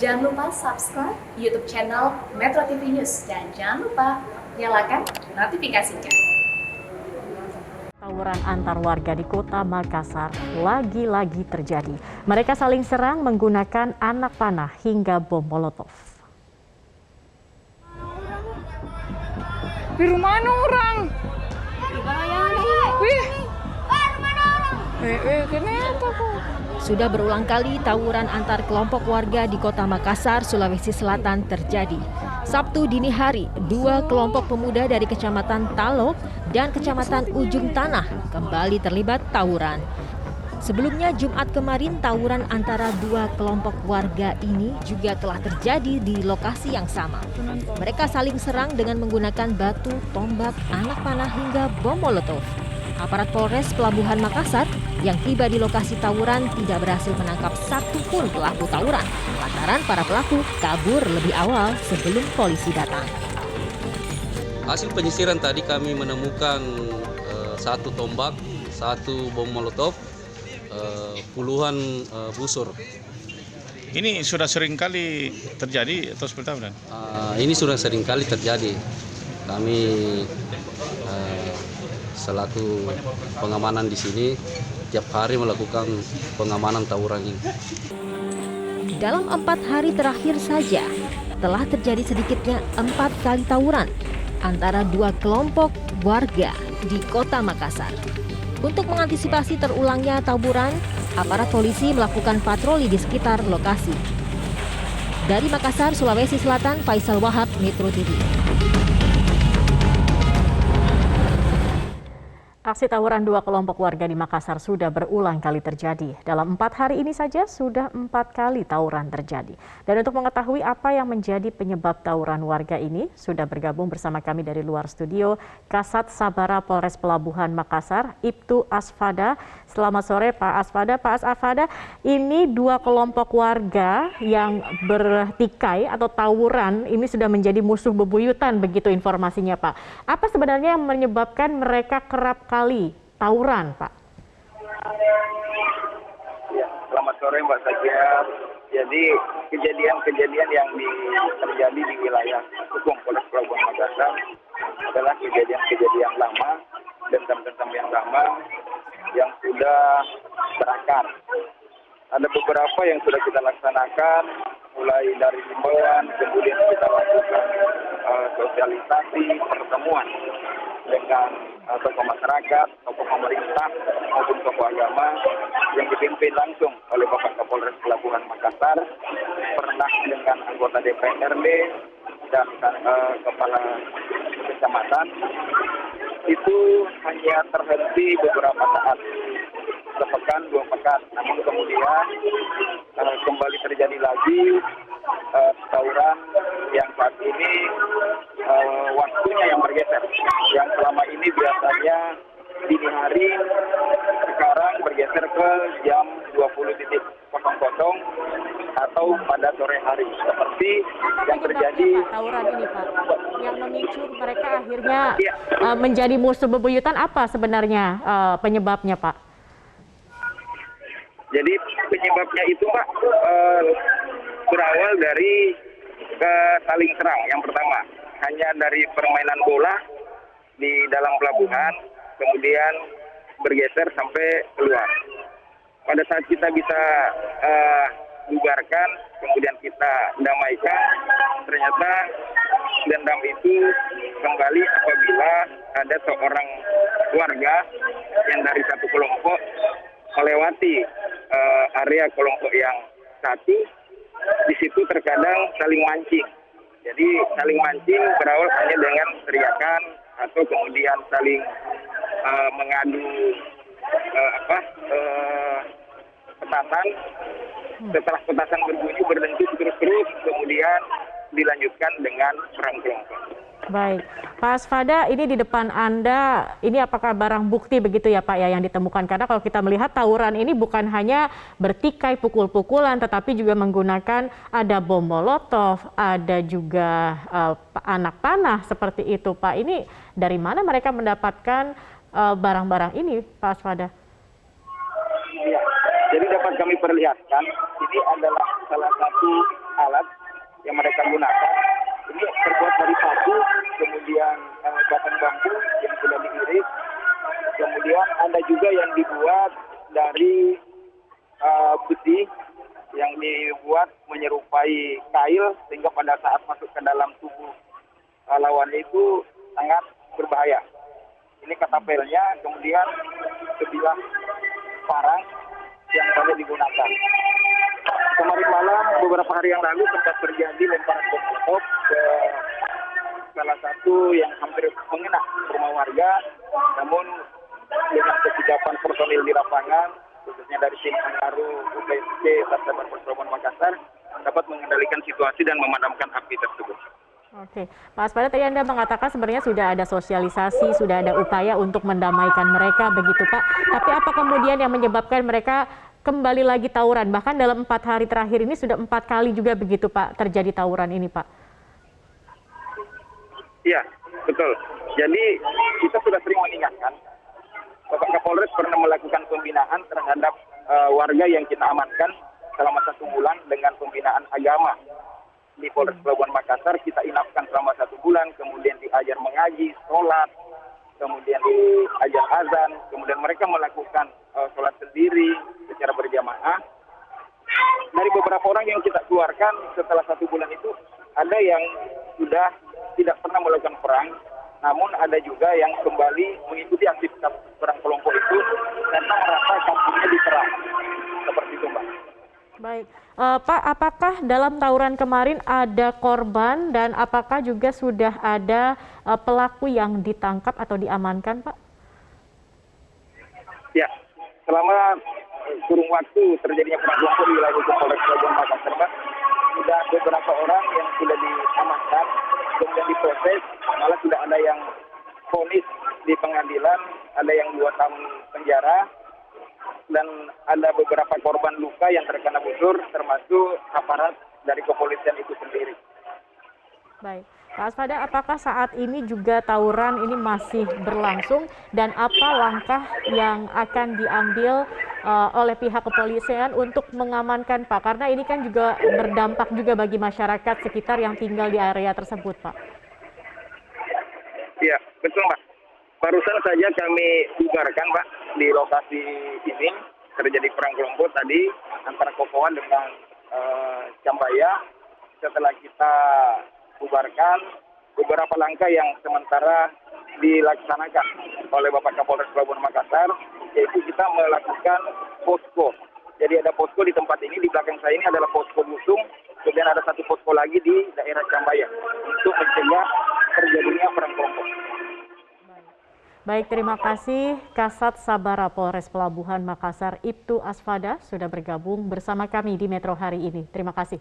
Jangan lupa subscribe YouTube channel Metro TV News dan jangan lupa nyalakan notifikasinya. Tawuran antar warga di Kota Makassar lagi-lagi terjadi. Mereka saling serang menggunakan anak panah hingga bom molotov. Di rumah orang. Kenapa kok? Sudah berulang kali tawuran antar kelompok warga di Kota Makassar, Sulawesi Selatan terjadi. Sabtu dini hari, dua kelompok pemuda dari Kecamatan Talo dan Kecamatan Ujung Tanah kembali terlibat tawuran. Sebelumnya Jumat kemarin tawuran antara dua kelompok warga ini juga telah terjadi di lokasi yang sama. Mereka saling serang dengan menggunakan batu, tombak, anak panah hingga bom molotov. Aparat Polres Pelabuhan Makassar yang tiba di lokasi tawuran tidak berhasil menangkap satupun pelaku tawuran lantaran para pelaku kabur lebih awal sebelum polisi datang. Hasil penyisiran tadi kami menemukan satu tombak, satu bom molotov, puluhan busur. Ini sudah sering kali terjadi atau seperti apa? Ini sudah sering kali terjadi. Kami selaku pengamanan di sini tiap hari melakukan pengamanan tawuran ini. Dalam 4 hari terakhir saja telah terjadi sedikitnya 4 kali tawuran antara dua kelompok warga di Kota Makassar. Untuk mengantisipasi terulangnya tawuran, aparat polisi melakukan patroli di sekitar lokasi. Dari Makassar, Sulawesi Selatan, Faisal Wahab, Metro TV. Aksi tawuran dua kelompok warga di Makassar sudah berulang kali terjadi. Dalam 4 hari ini saja sudah 4 kali tawuran terjadi. Dan untuk mengetahui apa yang menjadi penyebab tawuran warga ini, sudah bergabung bersama kami dari luar studio Kasat Sabara Polres Pelabuhan Makassar, Ibtu Asfada. Selamat sore Pak Asfada. Pak Asfada, ini dua kelompok warga yang bertikai atau tawuran ini sudah menjadi musuh bebuyutan, begitu informasinya Pak. Apa sebenarnya yang menyebabkan mereka kerap kali tawuran, Pak? Ya, selamat sore Mbak Sakia. Jadi kejadian-kejadian yang terjadi di wilayah hukum Polres Pelabuhan Makassar adalah kejadian-kejadian lama dan dendam yang lama yang sudah berakar. Ada beberapa yang sudah kita laksanakan, mulai dari himbauan, kemudian kita lakukan sosialisasi, pertemuan dengan tokoh masyarakat, tokoh pemerintah maupun tokoh agama yang dipimpin langsung oleh Bapak Kapolres Pelabuhan Makassar, pernah dengan anggota DPRD dan kepala kecamatan. Itu hanya terhenti beberapa saat, sepekan, 2 pekan, namun kemudian kembali terjadi lagi tawuran yang saat ini waktunya yang bergeser. Yang selama ini biasanya dini hari, sekarang bergeser ke jam 20.00 atau pada sore hari, seperti yang terjadi tawuran ini, Pak, yang memicu mereka akhirnya menjadi musuh bebuyutan. Apa sebenarnya penyebabnya, Pak? Jadi penyebabnya itu, Pak, berawal dari saling serang. Yang pertama, hanya dari permainan bola di dalam pelabuhan, kemudian bergeser sampai keluar. Pada saat kita bisa bubarkan, kemudian kita damaikan, ternyata dendam itu kembali apabila ada seorang warga yang dari satu kelompok melewati area kelompok yang satu. Di situ terkadang saling mancing. Jadi saling mancing berawal hanya dengan teriakan atau kemudian saling mengadu petasan. Setelah petasan berbunyi berdentus terus-terus, kemudian dilanjutkan dengan perang kelompok. Baik, Pak Asfada, ini di depan Anda, ini apakah barang bukti begitu ya Pak ya yang ditemukan? Karena kalau kita melihat tawuran ini bukan hanya bertikai pukul-pukulan, tetapi juga menggunakan ada bom molotov, ada juga anak panah seperti itu Pak. Ini dari mana mereka mendapatkan barang-barang ini Pak Asfada? Ya, jadi dapat dapat kami perlihatkan, ini adalah salah satu alat yang mereka gunakan. Ini terbuat dari paku, kemudian batang bambu yang sudah diiris, kemudian ada juga yang dibuat dari besi yang dibuat menyerupai kail sehingga pada saat masuk ke dalam tubuh lawan itu sangat berbahaya. Ini katapelnya, kemudian sebilah parang yang banyak digunakan. Kemarin malam, beberapa hari yang lalu sempat terjadi lemparan bom molotov ke salah satu yang hampir mengena rumah warga, namun dengan kesigapan personil di lapangan, khususnya dari tim Angaru UPSC Satuan Pelabuhan Makassar, dapat mengendalikan situasi dan memadamkan api tersebut. Oke, Pak Aspada, tadi Anda mengatakan sebenarnya sudah ada sosialisasi, sudah ada upaya untuk mendamaikan mereka, begitu Pak. Tapi apa kemudian yang menyebabkan mereka kembali lagi tawuran? Bahkan dalam 4 hari terakhir ini sudah 4 kali juga begitu Pak terjadi tawuran ini Pak. Iya, betul. Jadi kita sudah sering mengingatkan, Bapak Kapolres pernah melakukan pembinaan terhadap warga yang kita amankan selama 1 bulan dengan pembinaan agama. Di Polres Pelabuhan Makassar kita inapkan selama 1 bulan, kemudian diajar mengaji, sholat, kemudian diajar azan, kemudian mereka melakukan sholat sendiri secara berjamaah. Dari beberapa orang yang kita keluarkan setelah 1 bulan itu, ada yang sudah tidak pernah melakukan perang, namun ada juga yang kembali mengikuti aktivitas perang kelompok itu karena merasa kampungnya diserang. Seperti itu, Mbak. Baik, Pak, apakah dalam tawuran kemarin ada korban dan apakah juga sudah ada pelaku yang ditangkap atau diamankan, Pak? Ya, selama kurun waktu terjadinya perang kelompok di wilayah hukum Polres Pelabuhan Makassar, Pak, sudah beberapa orang yang sudah diamankan, kemudian diproses, malah sudah ada yang vonis di pengadilan, ada yang 2 tahun penjara, dan ada beberapa korban luka yang terkena busur, termasuk aparat dari kepolisian itu sendiri. Baik, Pak Aspada, apakah saat ini juga tawuran ini masih berlangsung dan apa langkah yang akan diambil oleh pihak kepolisian untuk mengamankan Pak? Karena ini kan juga berdampak juga bagi masyarakat sekitar yang tinggal di area tersebut, Pak. Iya, betul, Pak. Barusan saja kami bubarkan, Pak, di lokasi ini terjadi perang kelompok tadi antara Kokoan dengan Cambaya. Setelah kita bubarkan, beberapa langkah yang sementara dilaksanakan oleh Bapak Kapolres Pelabuhan Makassar, yaitu kita melakukan posko. Jadi ada posko di tempat ini, di belakang saya ini adalah posko Busung, kemudian ada 1 posko lagi di daerah Cambaya untuk mencegah terjadinya perang kelompok. Baik, terima kasih Kasat Sabara Polres Pelabuhan Makassar Ibtu Asfada sudah bergabung bersama kami di Metro hari ini. Terima kasih.